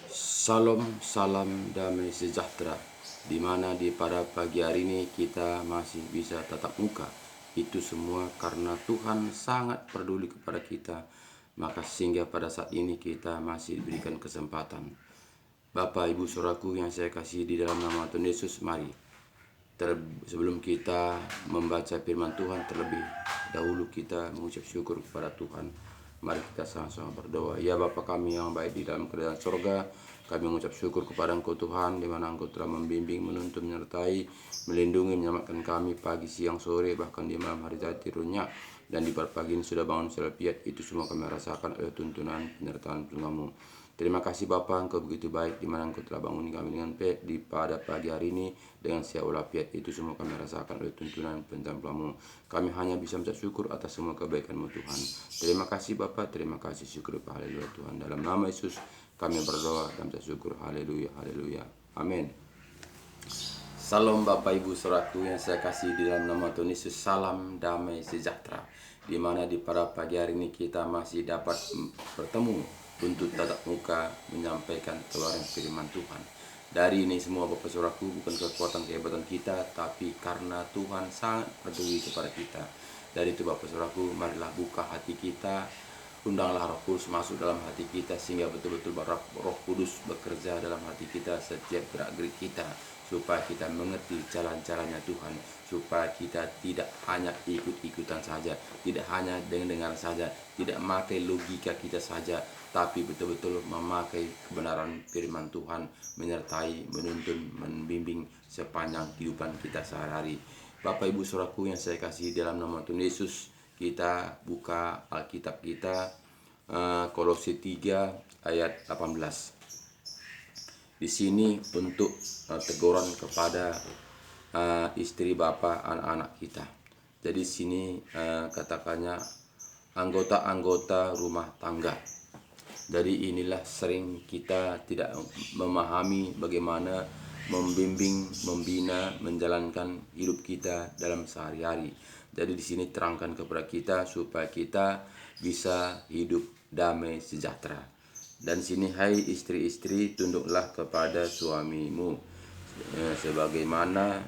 Salam, salam damai sejahtera. Di mana pada pagi hari ini kita masih bisa tatap muka. Itu semua karena Tuhan sangat peduli kepada kita. Maka sehingga pada saat ini kita masih diberikan kesempatan. Bapak Ibu Saudaraku yang saya kasih di dalam nama Tuhan Yesus, mari sebelum kita membaca firman Tuhan, terlebih dahulu kita mengucap syukur kepada Tuhan. Mari kita sama-sama berdoa. Ya Bapa kami yang baik di dalam kerajaan sorga, kami mengucap syukur kepada Engkau Tuhan, di mana Engkau telah membimbing, menuntun, menyertai, melindungi, menyelamatkan kami pagi, siang, sore, bahkan di malam hari tidurnya. Dan di pagi ini sudah bangun, sudah piat, itu semua kami rasakan oleh tuntunan penyertaan Tuhan-Mu. Terima kasih Bapa, Engkau begitu baik, di mana Engkau telah bangun kami dengan di pada pagi hari ini dengan siap walafiat. Itu semua kami rasakan oleh tuntunan pencampuran-Mu. Kami hanya bisa mengucap syukur atas semua kebaikan-Mu Tuhan. Terima kasih Bapa, terima kasih, syukur haleluya Tuhan. Dalam nama Yesus kami berdoa dan mengucap syukur, haleluya, haleluya, amin. Salam Bapak Ibu Saudaraku yang saya kasih di dalam nama Tuhan Yesus, salam damai sejahtera. Di mana pada pagi hari ini kita masih dapat bertemu untuk tatap muka menyampaikan keluaran firman Tuhan. Dari ini semua Bapak Saudaraku bukan kekuatan kehebatan kita, tapi karena Tuhan sangat peduli kepada kita. Dari itu Bapak Saudaraku, marilah buka hati kita, undanglah Roh Kudus masuk dalam hati kita, sehingga betul-betul Roh Kudus bekerja dalam hati kita setiap gerak-gerik kita, supaya kita mengerti jalan-jalannya Tuhan, supaya kita tidak hanya ikut-ikutan saja, tidak hanya dengar saja, tidak memakai logika kita saja, tapi betul-betul memakai kebenaran firman Tuhan, menyertai, menuntun, membimbing sepanjang kehidupan kita sehari-hari. Bapak Ibu Saudaraku yang saya kasih dalam nama Tuhan Yesus, kita buka Alkitab kita, Kolose 3 ayat 18. Di sini untuk teguran kepada istri bapak, anak-anak kita. Jadi sini katakannya anggota-anggota rumah tangga. Jadi inilah sering kita tidak memahami bagaimana membimbing, membina, menjalankan hidup kita dalam sehari-hari. Jadi di sini terangkan kepada kita supaya kita bisa hidup damai sejahtera. Dan sini, hai istri-istri, tunduklah kepada suamimu sebagaimana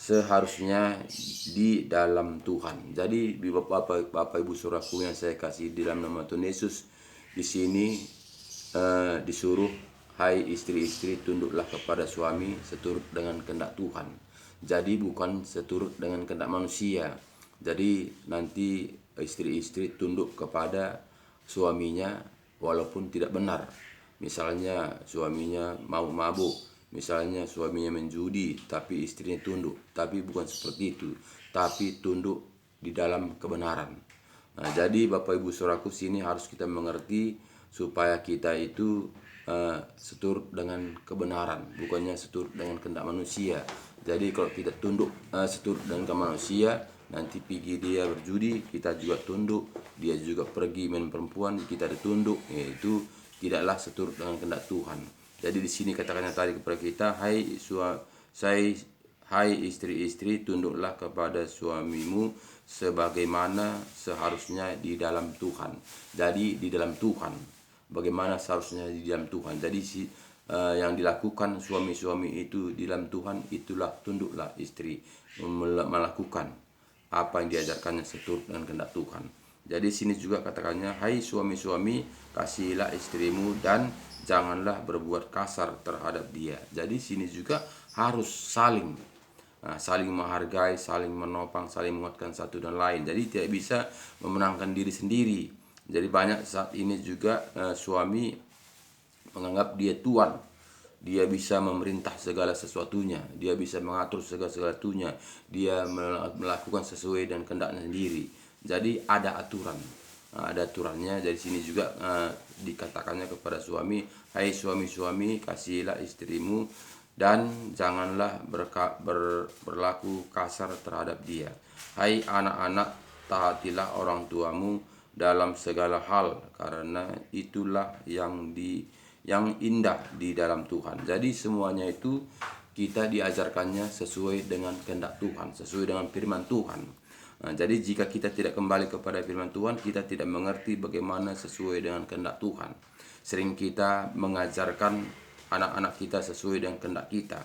seharusnya di dalam Tuhan. Jadi Bapak Ibu Saudaraku yang saya kasih di dalam nama Tuhan Yesus, di sini disuruh, hai istri-istri, tunduklah kepada suami seturut dengan kehendak Tuhan. Jadi bukan seturut dengan kehendak manusia. Jadi nanti istri-istri tunduk kepada suaminya walaupun tidak benar. Misalnya suaminya mau mabuk, misalnya suaminya menjudi, tapi istrinya tunduk. Tapi bukan seperti itu, tapi tunduk di dalam kebenaran. Nah, jadi Bapak Ibu Saudaraku, sini harus kita mengerti supaya kita itu seturut dengan kebenaran, bukannya seturut dengan kehendak manusia. Jadi kalau kita tunduk seturut dengan kehendak manusia, nanti pergi dia berjudi, kita juga tunduk. Dia juga pergi main perempuan, kita ditunduk. Itu tidaklah seturut dengan kehendak Tuhan. Jadi di sini katakannya tadi kepada kita, hai istri-istri, tunduklah kepada suamimu sebagaimana seharusnya di dalam Tuhan. Jadi di dalam Tuhan, bagaimana seharusnya di dalam Tuhan. Jadi yang dilakukan suami-suami itu di dalam Tuhan, itulah tunduklah istri melakukan apa yang diajarkannya seturut dengan kehendak Tuhan. Jadi sini juga katakannya, hai suami-suami, kasihilah istrimu dan janganlah berbuat kasar terhadap dia. Jadi sini juga harus saling menghargai, saling menopang, saling menguatkan satu dan lain. Jadi tidak bisa memenangkan diri sendiri. Jadi banyak saat ini juga suami menganggap dia tuan. Dia bisa memerintah segala sesuatunya, dia bisa mengatur segala sesuatunya, dia melakukan sesuai dengan kehendaknya sendiri. Jadi ada aturan, ada aturannya. Dari sini juga dikatakannya kepada suami, hai suami-suami, kasihilah istrimu dan janganlah berlaku kasar terhadap dia. Hai anak-anak, taatilah orang tuamu dalam segala hal, karena itulah yang indah di dalam Tuhan. Jadi semuanya itu kita diajarkannya sesuai dengan kehendak Tuhan, sesuai dengan firman Tuhan. Nah, jadi jika kita tidak kembali kepada firman Tuhan, kita tidak mengerti bagaimana sesuai dengan kehendak Tuhan. Sering kita mengajarkan anak-anak kita sesuai dengan kehendak kita,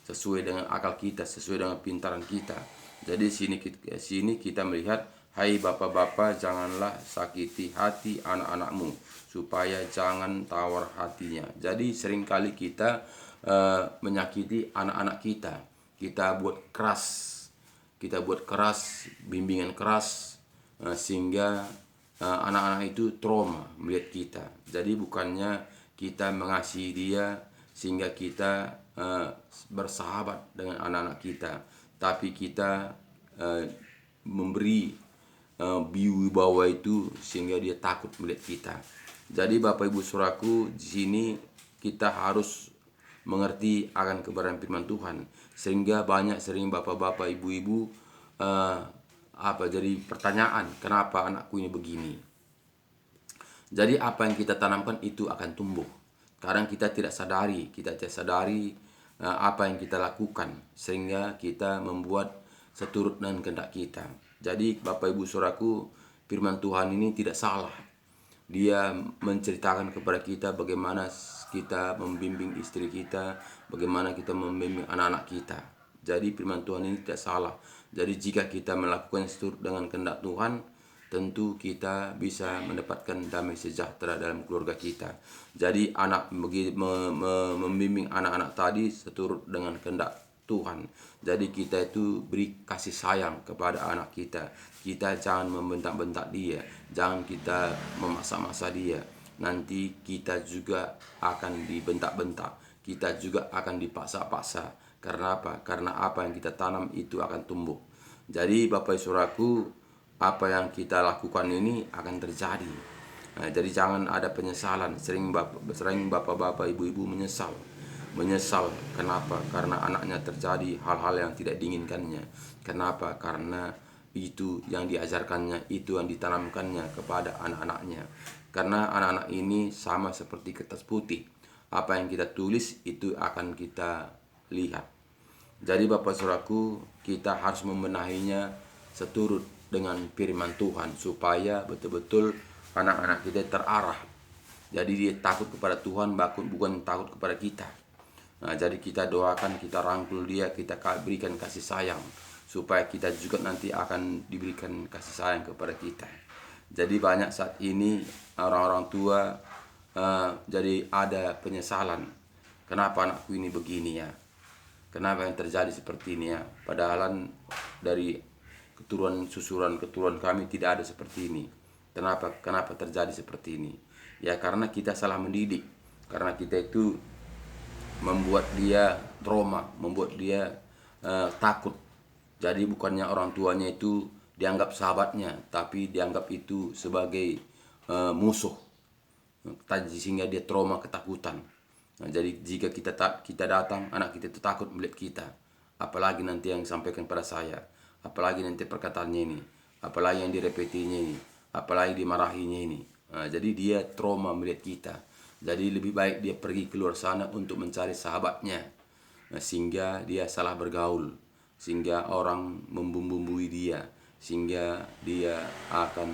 sesuai dengan akal kita, sesuai dengan pintaran kita. Jadi sini kita melihat, hai bapak-bapak, janganlah sakiti hati anak-anakmu, supaya jangan tawar hatinya. Jadi seringkali kita menyakiti anak-anak kita. Kita buat keras, bimbingan keras, sehingga anak-anak itu trauma melihat kita. Jadi bukannya kita mengasihi dia sehingga kita bersahabat dengan anak-anak kita, tapi kita memberi wibawa itu sehingga dia takut melihat kita. Jadi Bapak Ibu Saudaraku, di sini kita harus mengerti akan kebenaran firman Tuhan, sehingga sering bapak-bapak, ibu-ibu jadi pertanyaan, kenapa anakku ini begini. Jadi apa yang kita tanamkan itu akan tumbuh. Kadang kita tidak sadari apa yang kita lakukan, sehingga kita membuat seturut dengan kehendak kita. Jadi Bapak Ibu Saudaraku, firman Tuhan ini tidak salah. Dia menceritakan kepada kita bagaimana kita membimbing istri kita, bagaimana kita membimbing anak-anak kita. Jadi firman Tuhan ini tidak salah. Jadi jika kita melakukan seturut dengan kehendak Tuhan, tentu kita bisa mendapatkan damai sejahtera dalam keluarga kita. Jadi membimbing anak-anak tadi seturut dengan kehendak Tuhan. Jadi kita itu beri kasih sayang kepada anak kita. Kita jangan membentak-bentak dia, jangan kita memaksa-maksa dia. Nanti kita juga akan dibentak-bentak, kita juga akan dipaksa-paksa. Karena apa? Karena apa yang kita tanam itu akan tumbuh. Jadi Bapak Saudaraku, apa yang kita lakukan ini akan terjadi. Jadi jangan ada penyesalan. Sering bapak-bapak, ibu-ibu menyesal. Kenapa? Karena anaknya terjadi hal-hal yang tidak diinginkannya. Kenapa? Karena itu yang diajarkannya, itu yang ditanamkannya kepada anak-anaknya. Karena anak-anak ini sama seperti kertas putih. Apa yang kita tulis itu akan kita lihat. Jadi Bapak Saudaraku, kita harus membenahinya seturut dengan firman Tuhan, supaya betul-betul anak-anak kita terarah. Jadi dia takut kepada Tuhan, bukan takut kepada kita. Jadi kita doakan, kita rangkul dia, kita berikan kasih sayang, supaya kita juga nanti akan diberikan kasih sayang kepada kita. Jadi banyak saat ini orang-orang tua jadi ada penyesalan. Kenapa anakku ini begini ya? Kenapa yang terjadi seperti ini ya? Padahal dari keturunan kami tidak ada seperti ini. Kenapa terjadi seperti ini? Ya karena kita salah mendidik. Karena kita itu membuat dia trauma, membuat dia takut. Jadi bukannya orang tuanya itu dianggap sahabatnya, tapi dianggap itu sebagai musuh. Sehingga dia trauma, ketakutan. Jadi jika kita datang, anak kita itu takut melihat kita. Apalagi nanti yang disampaikan pada saya, apalagi nanti perkataannya ini, apalagi yang direpetinya ini, apalagi dimarahinya ini. Jadi dia trauma melihat kita. Jadi lebih baik dia pergi keluar sana untuk mencari sahabatnya, sehingga dia salah bergaul, sehingga orang membumbui dia, sehingga dia akan